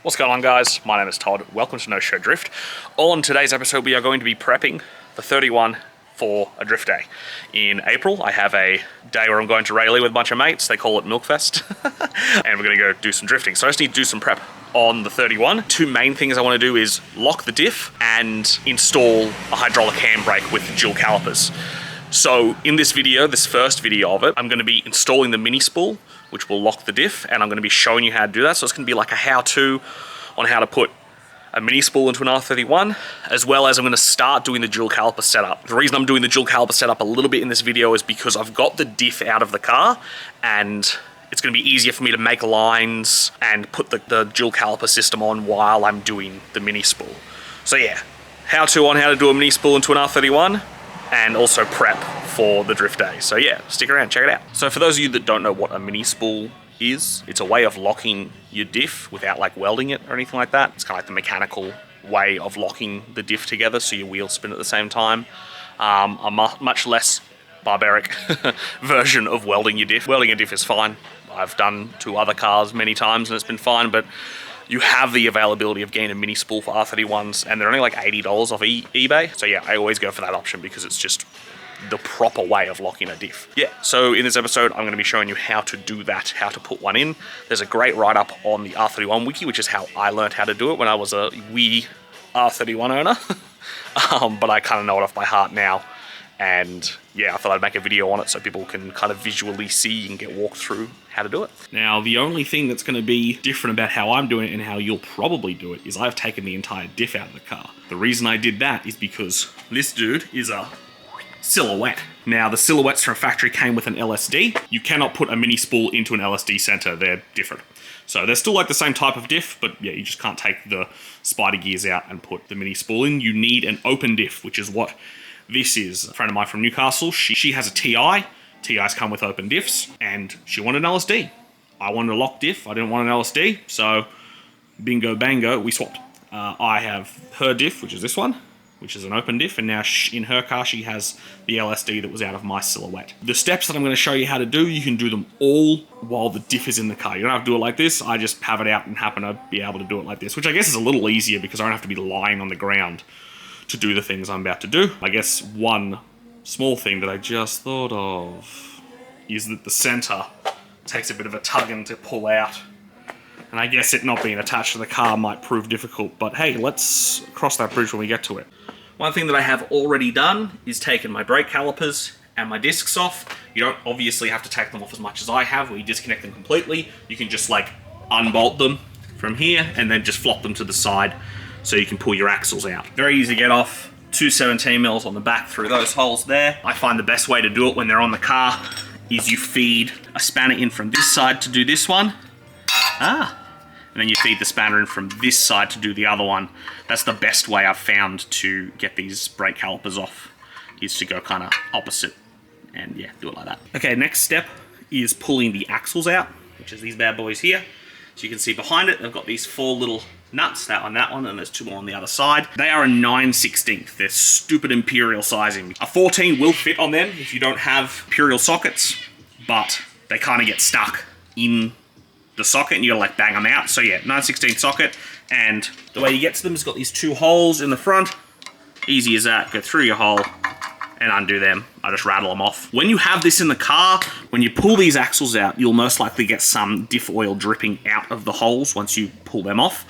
What's going on, guys? My name is Todd. Welcome to No Show Drift. On today's episode, we are going to be prepping the 31 for a drift day. In April, I have a day where I'm going to Rayleigh with a bunch of mates. They call it Milkfest. And we're going to go do some drifting. So I just need to do some prep on the 31. Two main things I want to do is lock the diff and install a hydraulic handbrake with dual calipers. So in this video, this first video of it, I'm going to be installing the Mini Spool, which will lock the diff, and I'm going to be showing you how to do that. So it's going to be like a how-to on how to put a Mini Spool into an R31, as well as I'm going to start doing the dual caliper setup. The reason I'm doing the dual caliper setup a little bit in this video is because I've got the diff out of the car, and it's going to be easier for me to make lines and put the dual caliper system on while I'm doing the Mini Spool. So yeah, how-to on how to do a Mini Spool into an R31, and also prep for the drift day. So yeah, stick around, check it out. So for those of you that don't know what a Mini Spool is, it's a way of locking your diff without like welding it or anything like that. It's kind of like the mechanical way of locking the diff together so your wheels spin at the same time. A much less barbaric version of welding your diff. Welding a diff is fine. I've done to other cars many times and it's been fine, but you have the availability of getting a Mini Spool for R31s, and they're only like $80 off eBay. So yeah, I always go for that option because it's just the proper way of locking a diff. Yeah, so in this episode, I'm gonna be showing you how to do that, how to put one in. There's a great write-up on the R31 wiki, which is how I learned how to do it when I was a wee R31 owner. But I kind of know it off by heart now. And yeah, I thought I'd make a video on it so people can kind of visually see and get walked through how to do it. Now, the only thing that's going to be different about how I'm doing it and how you'll probably do it is I've taken the entire diff out of the car. The reason I did that is because this dude is a silhouette. Now, the silhouettes from factory came with an LSD. You cannot put a Mini Spool into an LSD center. They're different. So they're still like the same type of diff, but yeah, you just can't take the spider gears out and put the Mini Spool in. You need an open diff, which is what this is. A friend of mine from Newcastle, she has a TI. TIs come with open diffs, and she wanted an LSD. I wanted a lock diff, I didn't want an LSD, so bingo bango, we swapped. I have her diff, which is this one, which is an open diff, and now in her car she has the LSD that was out of my silhouette. The steps that I'm going to show you how to do, you can do them all while the diff is in the car. You don't have to do it like this, I just have it out and happen to be able to do it like this, which I guess is a little easier because I don't have to be lying on the ground to do the things I'm about to do. I guess one small thing that I just thought of is that the center takes a bit of a tugging to pull out. And I guess it not being attached to the car might prove difficult, but hey, let's cross that bridge when we get to it. One thing that I have already done is taken my brake calipers and my discs off. You don't obviously have to take them off as much as I have, where you disconnect them completely. You can just like unbolt them from here and then just flop them to the side so you can pull your axles out. Very easy to get off. 2 17mm on the back through those holes there. I find the best way to do it when they're on the car is you feed a spanner in from this side to do this one. And then you feed the spanner in from this side to do the other one. That's the best way I've found to get these brake calipers off, is to go kind of opposite and yeah, do it like that. Okay, next step is pulling the axles out, which is these bad boys here. So you can see behind it, they've got these 4 little nuts, that one, and there's 2 more on the other side. They are a 9/16. They're stupid imperial sizing. A 14 will fit on them if you don't have imperial sockets, but they kind of get stuck in the socket and you gotta like bang them out. So yeah, 9/16 socket, and the way you get to them is got these 2 holes in the front. Easy as that, go through your hole and undo them. I just rattle them off. When you have this in the car, when you pull these axles out, you'll most likely get some diff oil dripping out of the holes once you pull them off.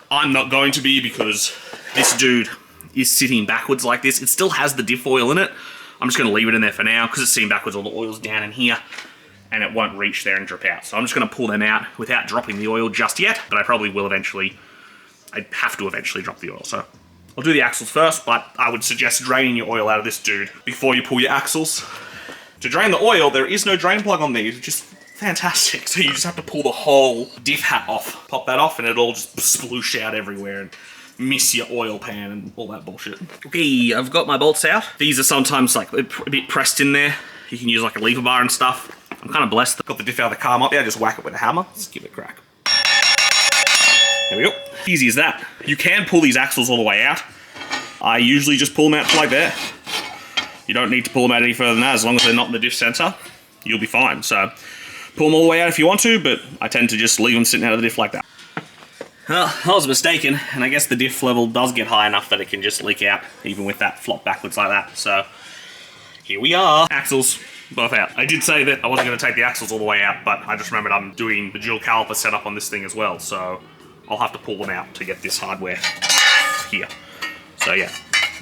I'm not going to be, because this dude is sitting backwards like this. It still has the diff oil in it. I'm just gonna leave it in there for now because it's sitting backwards, all the oil's down in here and it won't reach there and drip out. So I'm just gonna pull them out without dropping the oil just yet, but I probably will eventually. I'd have to eventually drop the oil, so I'll do the axles first, but I would suggest draining your oil out of this dude before you pull your axles. To drain the oil, there is no drain plug on these, which is fantastic. So you just have to pull the whole diff hat off. Pop that off and it'll just sploosh out everywhere and miss your oil pan and all that bullshit. Okay, I've got my bolts out. These are sometimes like a bit pressed in there. You can use like a lever bar and stuff. I'm kind of blessed. Got the diff out of the car, might be able to just whack it with a hammer. Let's give it a crack. There we go. Easy as that. You can pull these axles all the way out. I usually just pull them out like that. You don't need to pull them out any further than that. As long as they're not in the diff center, you'll be fine. So pull them all the way out if you want to, but I tend to just leave them sitting out of the diff like that. Well, I was mistaken, and I guess the diff level does get high enough that it can just leak out, even with that flop backwards like that. So, here we are. Axles, both out. I did say that I wasn't going to take the axles all the way out, but I just remembered I'm doing the dual caliper setup on this thing as well, so I'll have to pull them out to get this hardware here. So yeah,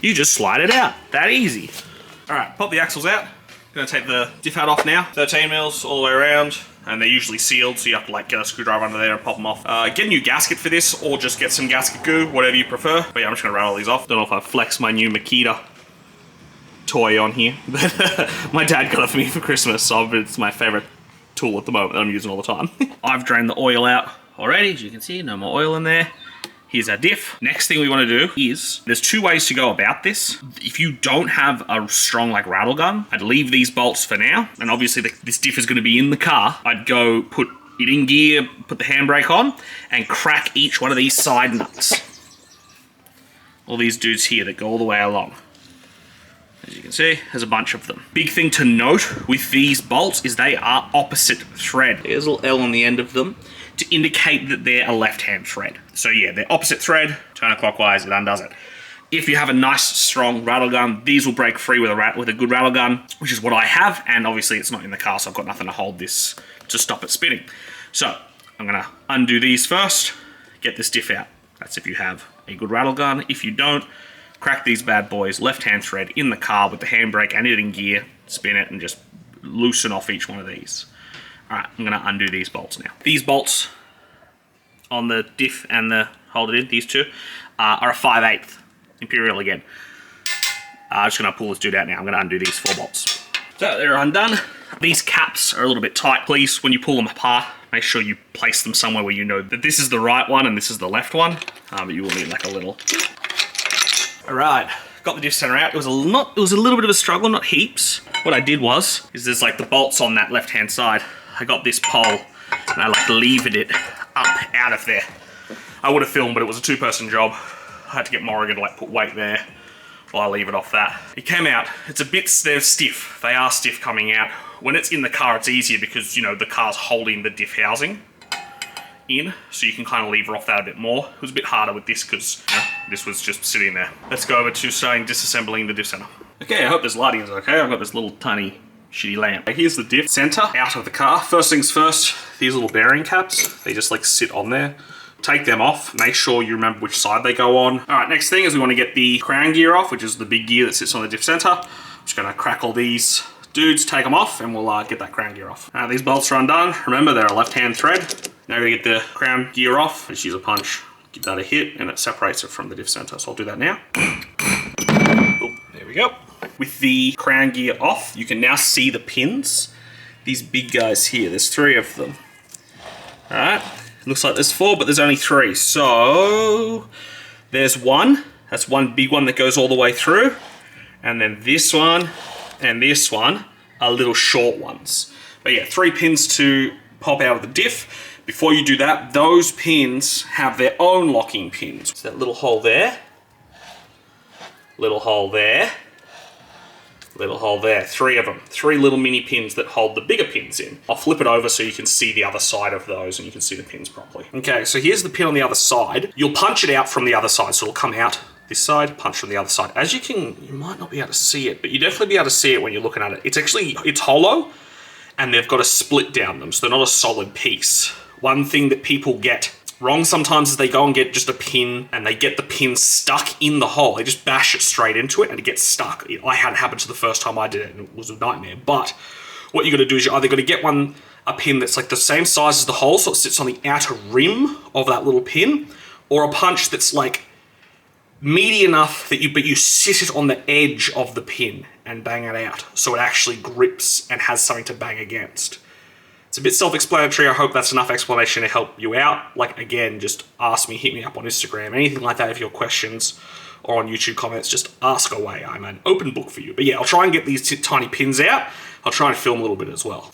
you just slide it out. That easy. All right, pop the axles out. Gonna take the diff out off now. 13 mils all the way around, and they're usually sealed, so you have to like get a screwdriver under there and pop them off. Get a new gasket for this, or just get some gasket goo, whatever you prefer. But yeah, I'm just gonna rattle these off. Don't know if I flex my new Makita toy on here, but my dad got it for me for Christmas, so it's my favorite tool at the moment that I'm using all the time. I've drained the oil out already, as you can see, no more oil in there. Here's our diff. Next thing we want to do is, there's two ways to go about this. If you don't have a strong like rattle gun, I'd leave these bolts for now. And obviously this diff is going to be in the car. I'd go put it in gear, put the handbrake on, and crack each one of these side nuts. All these dudes here that go all the way along. As you can see, there's a bunch of them. Big thing to note with these bolts is they are opposite thread. There's a little L on the end of them to indicate that they're a left-hand thread. So yeah, they're opposite thread, turn it clockwise, it undoes it. If you have a nice, strong rattle gun, these will break free with a good rattle gun, which is what I have, and obviously it's not in the car, so I've got nothing to hold this to stop it spinning. So, I'm gonna undo these first, get this diff out. That's if you have a good rattle gun. If you don't, crack these bad boys, left-hand thread, in the car with the handbrake and it in gear, spin it, and just loosen off each one of these. Alright, I'm going to undo these bolts now. These bolts on the diff and the hold it in, these two, are a 5/8 Imperial again. I'm just going to pull this dude out now. I'm going to undo these 4 bolts. So they're undone. These caps are a little bit tight. Please, when you pull them apart, make sure you place them somewhere where you know that this is the right one and this is the left one. But you will need like a little... Alright, got the diff center out. It was a little bit of a struggle, not heaps. What I did is there's like the bolts on that left-hand side. I got this pole and I like levered it up out of there. I would have filmed, but it was a 2-person job. I had to get Morrigan to like put weight there while I leave it off that. It came out, they're stiff. They are stiff coming out. When it's in the car, it's easier because, you know, the car's holding the diff housing in, so you can kind of lever off that a bit more. It was a bit harder with this because, you know, this was just sitting there. Let's go over to starting disassembling the diff center. Okay, I hope this lighting is okay. I've got this little tiny shitty lamp. Here's the diff center out of the car. First things first, these little bearing caps, they just like sit on there. Take them off, make sure you remember which side they go on. All right, next thing is we want to get the crown gear off, which is the big gear that sits on the diff center. I'm just gonna crack all these dudes, take them off, and we'll get that crown gear off. These bolts are undone. Remember, they're a left-hand thread. Now we're gonna get the crown gear off. Just use a punch, give that a hit, and it separates it from the diff center. So I'll do that now. Oh, there we go. With the crown gear off, you can now see the pins. These big guys here, there's 3 of them. All right, looks like there's 4, but there's only 3. So there's 1, that's one big one that goes all the way through. And then this one and this one are little short ones. But yeah, 3 pins to pop out of the diff. Before you do that, those pins have their own locking pins. So that little hole there, little hole there, little hole there, 3 of them. 3 little mini pins that hold the bigger pins in. I'll flip it over so you can see the other side of those and you can see the pins properly. Okay, so here's the pin on the other side. You'll punch it out from the other side, so it'll come out this side, punch from the other side. As you might not be able to see it, but you definitely be able to see it when you're looking at it. It's hollow, and they've got a split down them, so they're not a solid piece. One thing that people get wrong sometimes is they go and get just a pin and they get the pin stuck in the hole. They just bash it straight into it and it gets stuck. I had it happen to the first time I did it and it was a nightmare. But what you're gonna do is you're either gonna get a pin that's like the same size as the hole, so it sits on the outer rim of that little pin, or a punch that's like meaty enough that you sit it on the edge of the pin and bang it out so it actually grips and has something to bang against. It's a bit self-explanatory. I hope that's enough explanation to help you out. Like, again, just ask me, hit me up on Instagram, anything like that if you have questions, or on YouTube comments, just ask away. I'm an open book for you. But yeah, I'll try and get these tiny pins out. I'll try and film a little bit as well.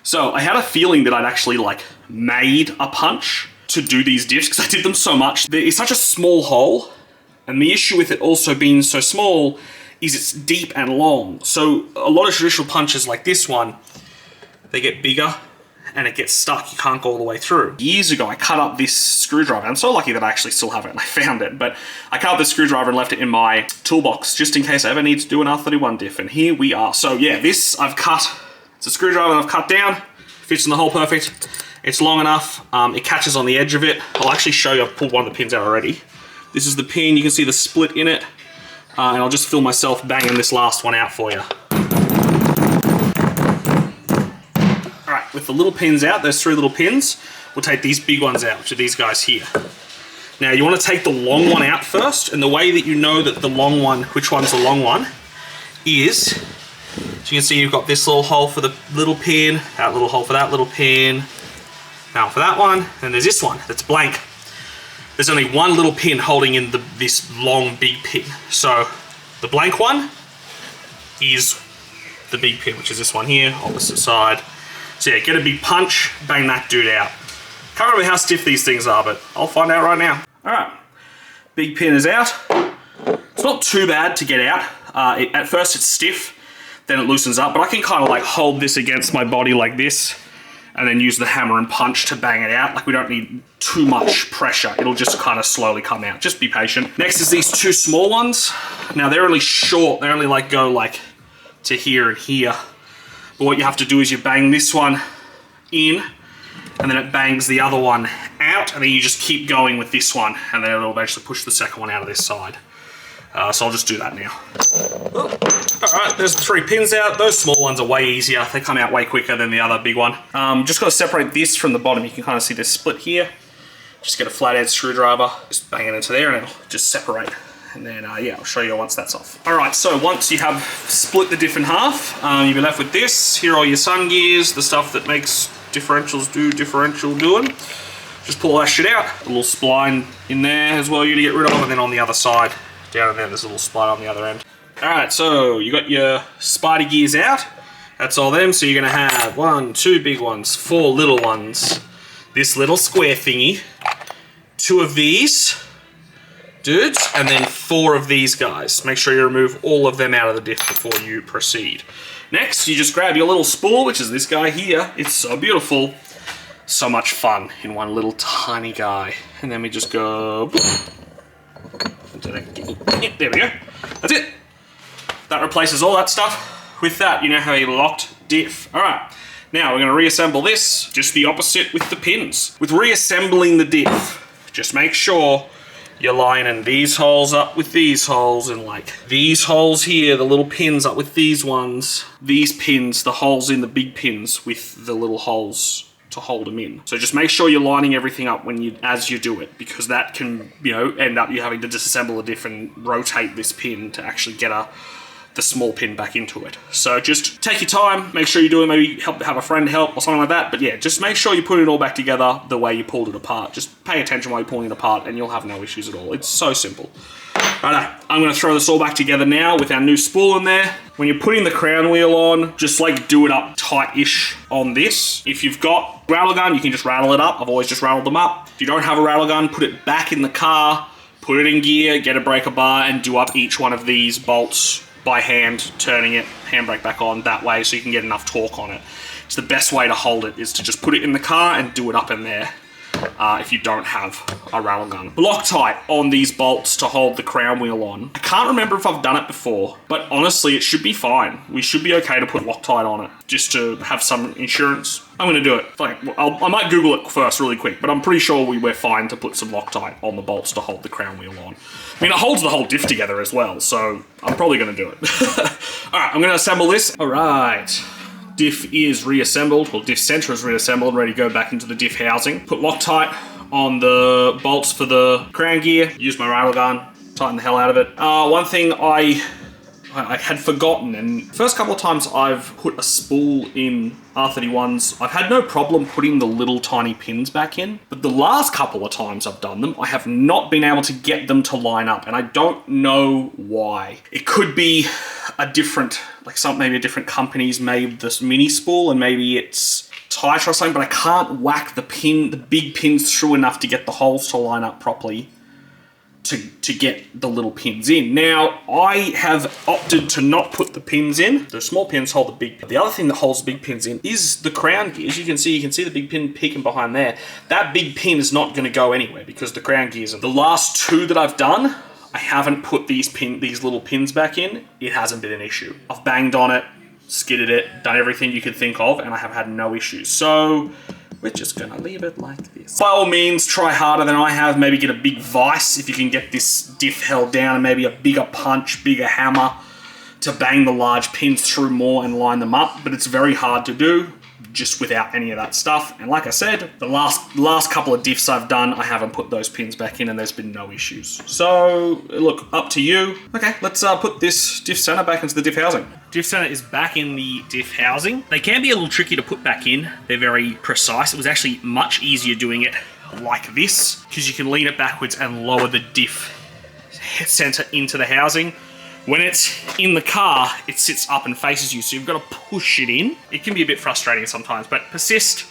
So I had a feeling that I'd actually like made a punch to do these diffs because I did them so much. It's such a small hole, and the issue with it also being so small is it's deep and long. So a lot of traditional punches like this one, they get bigger and it gets stuck. You can't go all the way through. Years ago, I cut up this screwdriver. I'm so lucky that I actually still have it and I found it, but I cut up this screwdriver and left it in my toolbox just in case I ever need to do an R31 diff, and here we are. So yeah, this I've cut, it's a screwdriver that I've cut down, fits in the hole perfect. It's long enough, it catches on the edge of it. I'll actually show you, I've pulled one of the pins out already. This is the pin, you can see the split in it, and I'll just film myself banging this last one out for you. Alright, with the little pins out, those 3 little pins, we'll take these big ones out, which are these guys here. Now you want to take the long one out first, and the way that you know that the long one, which one's the long one, is, so you can see you've got this little hole for the little pin, that little hole for that little pin, now for that one, and there's this one that's blank. There's only one little pin holding in this long big pin. So the blank one is the big pin, which is this one here, opposite side. So yeah, get a big punch, bang that dude out. Can't remember how stiff these things are, but I'll find out right now. All right, big pin is out. It's not too bad to get out. At first it's stiff, then it loosens up, but I can kind of like hold this against my body like this and then use the hammer and punch to bang it out. Like, we don't need too much pressure. It'll just kind of slowly come out. Just be patient. Next is these 2 small ones. Now they're really short. They only like go like to here and here. But what you have to do is you bang this one in, and then it bangs the other one out, and then you just keep going with this one, and then it'll eventually push the second one out of this side. So I'll just do that now. Alright, there's the 3 pins out. Those small ones are way easier. They come out way quicker than the other big one. Just got to separate this from the bottom. You can kind of see this split here. Just get a flathead screwdriver, just bang it into there, and it'll just separate. And then, yeah, I'll show you once that's off. Alright, so once you have split the diff in half, you'll be left with this. Here are all your sun gears, the stuff that makes differentials do differential doing. Just pull all that shit out. A little spline in there as well you to get rid of, and then on the other side, down in there, there's a little spline on the other end. Alright, so you got your spider gears out. That's all them, so you're gonna have 1, 2 big ones, 4 little ones, this little square thingy, 2 of these dudes, and then 4 of these guys. Make sure you remove all of them out of the diff before you proceed. Next, you just grab your little spool, which is this guy here. It's so beautiful. So much fun in one little tiny guy. And then we just go... There we go. That's it. That replaces all that stuff. With that, you now have a locked diff. Alright, now we're going to reassemble this, just the opposite with the pins. With reassembling the diff, just make sure you're lining these holes up with these holes, and like these holes here, the little pins up with these ones. These pins, the holes in the big pins with the little holes to hold them in. So just make sure you're lining everything up as you do it, because that can, you know, end up you having to disassemble a diff and rotate this pin to actually get the small pin back into it. So just take your time, make sure you do it, maybe have a friend help or something like that, but yeah, just make sure you put it all back together the way you pulled it apart. Just pay attention while you're pulling it apart and you'll have no issues at all. It's so simple. Righto, I'm going to throw this all back together now with our new spool in there. When you're putting the crown wheel on, just like do it up tight-ish on this. If you've got a rattle gun, you can just rattle it up. I've always just rattled them up. If you don't have a rattle gun, put it back in the car, put it in gear, get a breaker bar, and do up each one of these bolts by hand, turning it, handbrake back on that way so you can get enough torque on it. It's the best way to hold it, is to just put it in the car and do it up in there. If you don't have a rattle gun. Loctite on these bolts to hold the crown wheel on. I can't remember if I've done it before, but honestly, it should be fine. We should be okay to put Loctite on it, just to have some insurance. I'm gonna do it. Like, I might Google it first really quick, but I'm pretty sure we're fine to put some Loctite on the bolts to hold the crown wheel on. I mean, it holds the whole diff together as well, so I'm probably gonna do it. All right, I'm gonna assemble this. All right. Diff is reassembled, or diff center is reassembled, ready to go back into the diff housing. Put Loctite on the bolts for the crown gear, use my rattle gun, tighten the hell out of it. One thing I had forgotten, and first couple of times I've put a spool in R31s, I've had no problem putting the little tiny pins back in, but the last couple of times I've done them, I have not been able to get them to line up, and I don't know why. It could be a different, like maybe a different company's made this Mini Spool, and maybe it's tighter or something, but I can't whack the big pins through enough to get the holes to line up properly to get the little pins in. Now, I have opted to not put the pins in. The small pins hold the big pin. The other thing that holds the big pins in is the crown gears. You can see the big pin peeking behind there. That big pin is not going to go anywhere because the crown gears are. The last two that I've done, I haven't put these little pins back in. It hasn't been an issue. I've banged on it, skidded it, done everything you could think of, and I have had no issues. So we're just gonna leave it like this. By all means, try harder than I have. Maybe get a big vise if you can get this diff held down, and maybe a bigger punch, bigger hammer to bang the large pins through more and line them up. But it's very hard to do just without any of that stuff. And like I said, the last couple of diffs I've done, I haven't put those pins back in and there's been no issues. So look, up to you. Okay, let's put this diff center back into the diff housing. Diff center is back in the diff housing. They can be a little tricky to put back in. They're very precise. It was actually much easier doing it like this because you can lean it backwards and lower the diff center into the housing. When it's in the car, it sits up and faces you, so you've got to push it in. It can be a bit frustrating sometimes, but persist.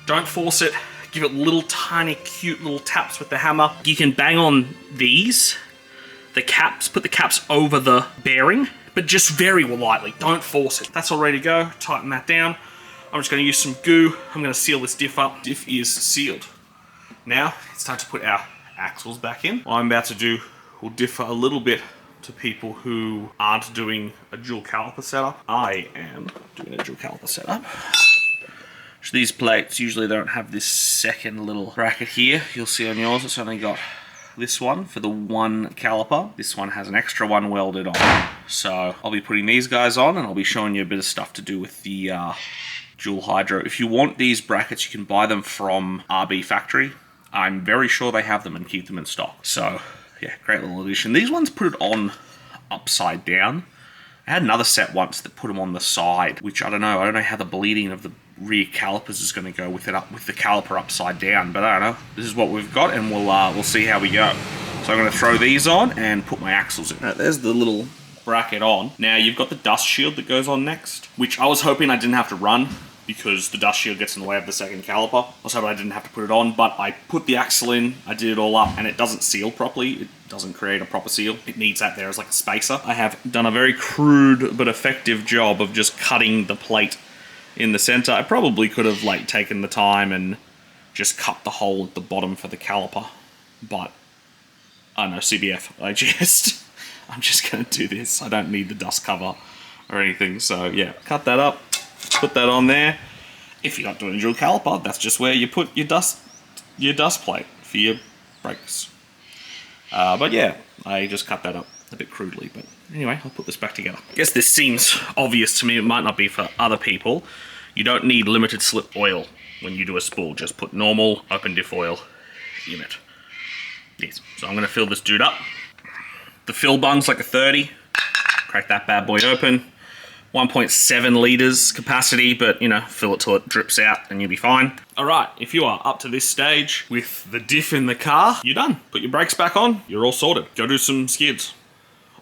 Don't force it. Give it little tiny, cute little taps with the hammer. You can bang on these, the caps, put the caps over the bearing, but just very lightly. Don't force it. That's all ready to go. Tighten that down. I'm just going to use some goo. I'm going to seal this diff up. Diff is sealed. Now, it's time to put our axles back in. What I'm about to do will differ a little bit to people who aren't doing a dual caliper setup. I am doing a dual caliper setup. So these plates, usually they don't have this second little bracket here. You'll see on yours, it's only got this one for the one caliper. This one has an extra one welded on. So I'll be putting these guys on and I'll be showing you a bit of stuff to do with the dual hydro. If you want these brackets, you can buy them from RB Factory. I'm very sure they have them and keep them in stock. So yeah, great little addition. These ones put it on upside down. I had another set once that put them on the side, which I don't know how the bleeding of the rear calipers is going to go with it up with the caliper upside down, but I don't know. This is what we've got, and we'll see how we go. So I'm going to throw these on and put my axles in. Right, there's the little bracket on. Now you've got the dust shield that goes on next, which I was hoping I didn't have to run, because the dust shield gets in the way of the second caliper. I was hoping I didn't have to put it on, but I put the axle in, I did it all up, and it doesn't seal properly. It doesn't create a proper seal. It needs that there as like a spacer. I have done a very crude but effective job of just cutting the plate in the center. I probably could have like taken the time and just cut the hole at the bottom for the caliper, but I don't know, CBF. I'm just gonna do this. I don't need the dust cover or anything, so yeah, cut that up. Put that on there. If you're not doing a dual caliper, that's just where you put your dust plate for your brakes. But yeah, I just cut that up a bit crudely, but anyway, I'll put this back together. I guess this seems obvious to me, it might not be for other people. You don't need limited slip oil when you do a spool, just put normal open diff oil in it. Yes, so I'm gonna fill this dude up. The fill bung's like a 30. Crack that bad boy open. 1.7 litres capacity, but you know, fill it till it drips out and you'll be fine. All right, if you are up to this stage with the diff in the car, you're done. Put your brakes back on, you're all sorted. Go do some skids,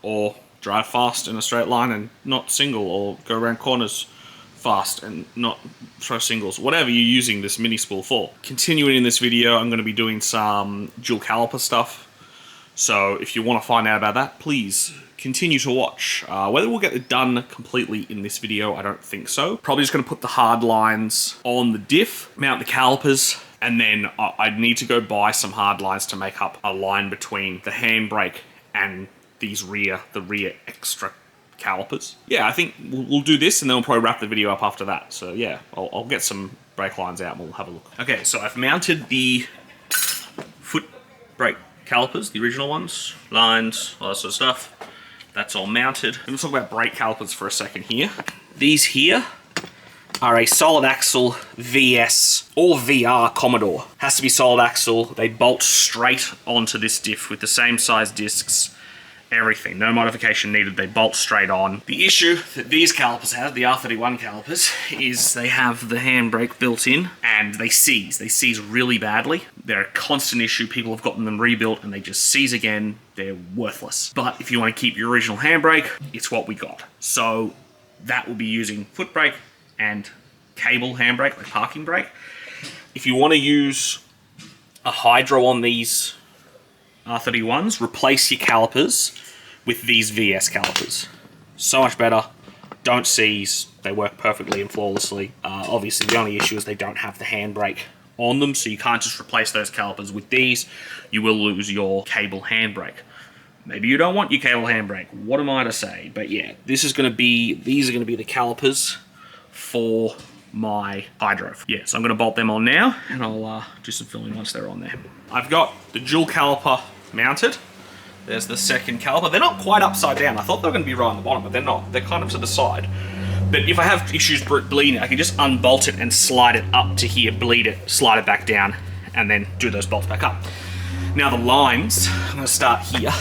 or drive fast in a straight line and not single, or go around corners fast and not throw singles, whatever you're using this mini spool for. Continuing in this video, I'm gonna be doing some dual caliper stuff. So if you wanna find out about that, please continue to watch. Whether we'll get it done completely in this video, I don't think so. Probably just gonna put the hard lines on the diff, mount the calipers, and then I'd need to go buy some hard lines to make up a line between the handbrake and the rear extra calipers. Yeah, I think we'll do this and then we'll probably wrap the video up after that. So yeah, I'll get some brake lines out and we'll have a look. Okay, so I've mounted the foot brake calipers, the original ones, lines, all that sort of stuff. That's all mounted. Let's talk about brake calipers for a second here. These here are a solid axle VS or VR Commodore. Has to be solid axle. They bolt straight onto this diff with the same size discs, everything. No modification needed, they bolt straight on. The issue that these calipers have, the R31 calipers, is they have the handbrake built in and they seize. They seize really badly. They're a constant issue. People have gotten them rebuilt and they just seize again. They're worthless. But if you want to keep your original handbrake, it's what we got. So that will be using foot brake and cable handbrake, like parking brake. If you want to use a hydro on these R31s, replace your calipers with these VS calipers. So much better. Don't seize. They work perfectly and flawlessly. Obviously, the only issue is they don't have the handbrake on them, so you can't just replace those calipers with these. You will lose your cable handbrake. Maybe you don't want your cable handbrake. What am I to say? But yeah, these are going to be the calipers for my hydro. Yeah, so I'm going to bolt them on now, and I'll do some filming once they're on there. I've got the dual caliper mounted. There's the second caliper. They're not quite upside down. I thought they were going to be right on the bottom, but they're not. They're kind of to the side. But if I have issues bleeding, I can just unbolt it and slide it up to here, bleed it, slide it back down, and then do those bolts back up. Now the lines, I'm going to start here.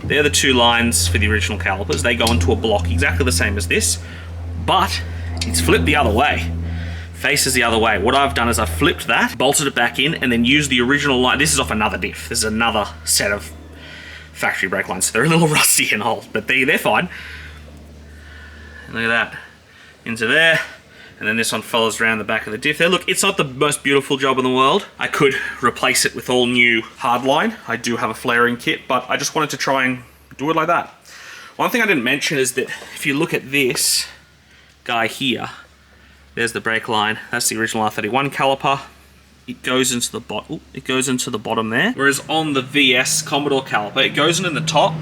They're the two lines for the original calipers. They go into a block exactly the same as this, but it's flipped the other way. Faces the other way. What I've done is I've flipped that, bolted it back in, and then used the original line. This is off another diff. This is another set of factory brake lines. So they're a little rusty and old, but they're fine. And look at that. Into there. And then this one follows around the back of the diff there. Look, it's not the most beautiful job in the world. I could replace it with all new hardline. I do have a flaring kit, but I just wanted to try and do it like that. One thing I didn't mention is that if you look at this guy here, there's the brake line. That's the original R31 caliper. It goes into the bottom. It goes into the bottom there. Whereas on the VS Commodore caliper, it goes in the top.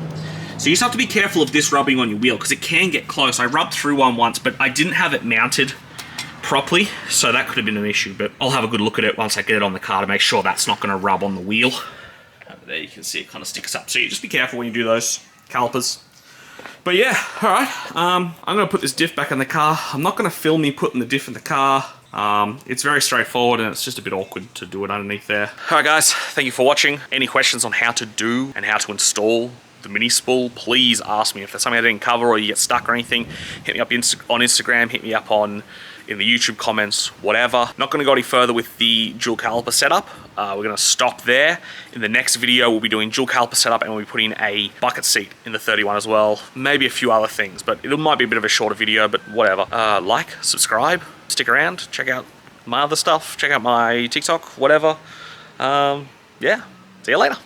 So you just have to be careful of this rubbing on your wheel because it can get close. I rubbed through one once, but I didn't have it mounted properly, so that could have been an issue. But I'll have a good look at it once I get it on the car to make sure that's not going to rub on the wheel. Over there you can see it kind of sticks up. So you just be careful when you do those calipers. But yeah, all right. I'm going to put this diff back in the car. I'm not going to film me putting the diff in the car. It's very straightforward and it's just a bit awkward to do it underneath there. Alright guys, thank you for watching. Any questions on how to do and how to install the Mini Spool, please ask me. If there's something I didn't cover or you get stuck or anything, hit me up on Instagram, hit me up in the YouTube comments, whatever. Not going to go any further with the dual caliper setup. We're going to stop there. In the next video, we'll be doing dual caliper setup and we'll be putting a bucket seat in the 31 as well. Maybe a few other things, but it might be a bit of a shorter video, but whatever. Like, subscribe, stick around, check out my other stuff, check out my TikTok, whatever. Yeah, see you later.